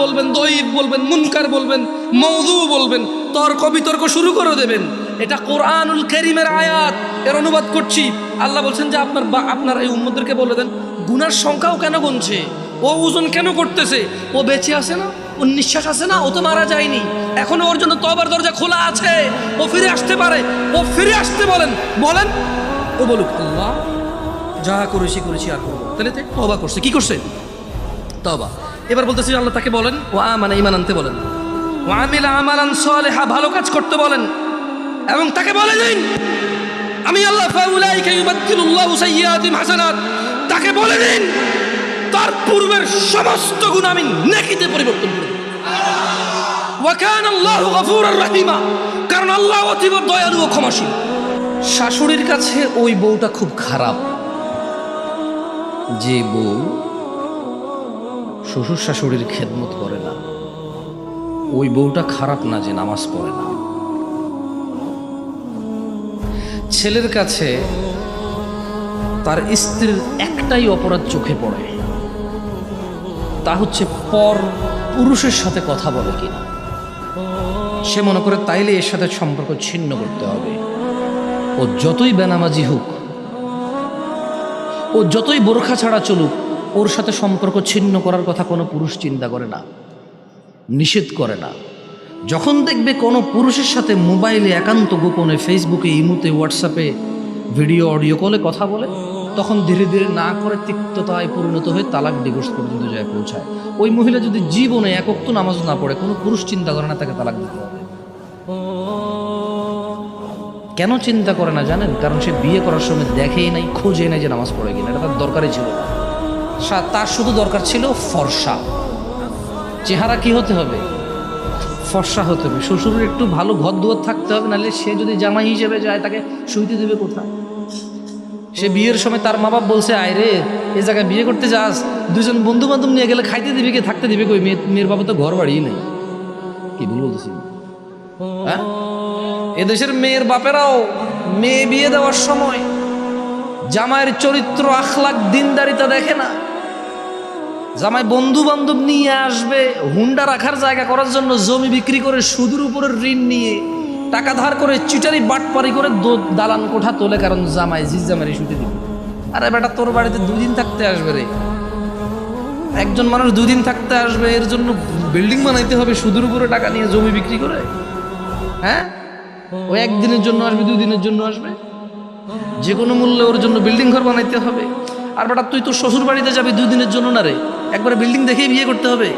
বলবেন, দঈফ বলবেন, মুনকার বলবেন, মওযু বলবেন, তর্ক বিতর্ক শুরু করে দেবেন। এটা কোরআনুল কারীমের আয়াত, এর অনুবাদ করছি। আল্লাহ বলছেন যে আপনার এই উম্মতদেরকে বলে দেন, গুনার সংখ্যাও কেন গুনছে, ও ওজন কেন করতেছে, ও বেঁচে আছে না, ও নিঃশ্বাস আছে না, ও তো মারা যায়নি, এখনো ওর জন্য তওবার দরজা খোলা আছে, ও ফিরে আসতে পারে, ও ফিরে আসতে বলেন। ও বলুক আল্লাহ যা করেছি আর করবো, তাহলে তওবা করছে, কি করছে? তওবা। এবার বলতেছি আল্লাহ তাকে বলেন ও আমানা, ঈমান আনতে বলেন, ও আমিলা আমালান সালিহা, ভালো কাজ করতে বলেন, এবং তাকে বলে দিন আমি আল্লাহ ফাউলাইকা ইউবাদদিলুল্লাহু সাইয়্যাতিহিম হাসানাত, তাকে বলে দিন তার পূর্বের সমস্ত গুনাহ আমি নেকিতে পরিবর্তন করে দেব। ওয়া কানা আল্লাহু গফুরার রহিমা, কারণ আল্লাহ অতীব দয়ালু ও ক্ষমাশীল। শাশুড়ির কাছে ওই বউটা খুব খারাপ, যে বউ শ্বশুর শাশুড়ির খেদমত করে না, ওই বউটা খারাপ না যে নামাজ পড়ে না। ছেলের কাছে তার স্ত্রীর একটাই অপরাধ চোখে পড়ে, তা হচ্ছে পর পুরুষের সাথে কথা বলে কিনা। সে মনে করে তাইলে এর সাথে সম্পর্ক ছিন্ন করতে হবে। ও যতই বেনামাজি হোক, ও যতই বোরখা ছাড়া চলুক, ওর সাথে সম্পর্ক ছিন্ন করার কথা কোনো পুরুষ চিন্তা করে না, নিষেধ করে না। যখন দেখবে কোনো পুরুষের সাথে মোবাইলে একান্ত গোপনে, ফেসবুকে, ইমুতে, হোয়াটসঅ্যাপে, ভিডিও অডিও কলে কথা বলে, তখন ধীরে ধীরে না করে তিক্ততায় পরিণত হয়ে তালাক, ডিভোর্স পর্যন্ত যায় পৌঁছায়। ওই মহিলা যদি জীবনে এক ওয়াক্ত নামাজ না পড়ে, কোনো পুরুষ চিন্তা করে না তাকে তালাক দিতে হবে। কেন চিন্তা করে না জানেন? কারণ সে বিয়ে করার সময় দেখেই নাই, খোঁজেই নাই যে নামাজ পড়ে কিনা, এটা তার দরকারই ছিল না। তার শুধু দরকার ছিল ফর্সা চেহারা। কি হতে হবে? ফর্সা হতে হবে। শ্বশুরের একটু ভালো ঘর দুয়ার থাকতে হবে, নাহলে সে যদি জামাই হিসেবে যায় তাকে শুইতে দেবে কোথায়? সে বিয়ের সময় তার মা বাপ বলছে আয় রে এই জায়গায় বিয়ে করতে যাস, দুজন বন্ধু বান্ধব নিয়ে গেলে খাইতে দিবে কে, থাকতে দিবে কই? মেয়ের বাবা তো ঘর বাড়িই নেই। কি ভুল বলতেছি? হ্যাঁ, এদেশের মেয়ের বাপেরাও মেয়ে বিয়ে দেওয়ার সময় জামাইয়ের চরিত্র, আখলাক, দিনদারিতা দেখে না। জামাই বন্ধু বান্ধব নিয়ে আসবে, হুন্ডা রাখার জায়গা করার জন্য জমি বিক্রি করে সুদের উপরের ঋণ নিয়ে টাকা ধার করে চিটারি বাটপারি করে দালান কোঠা তোলে, কারণ জামাই জামাই শুতে দিবে। আরে বেটা, তোর বাড়িতে 2 দিন থাকতে আসবে রে, একজন মানুষ 2 দিন থাকতে আসবে, এর জন্য বিল্ডিং বানাইতে হবে সুদের উপরে টাকা নিয়ে জমি বিক্রি করে? হ্যাঁ, ও 1 দিনের জন্য আসবে, 2 দিনের জন্য আসবে, যে কোনো মূল্যে ওর জন্য বিল্ডিং ঘর বানাইতে হবে। আর বেটা, তুই তোর শ্বশুর বাড়িতে যাবি 2 দিনের জন্য না রে, একবারে বিল্ডিং দেখেই বিয়ে করতে হবে?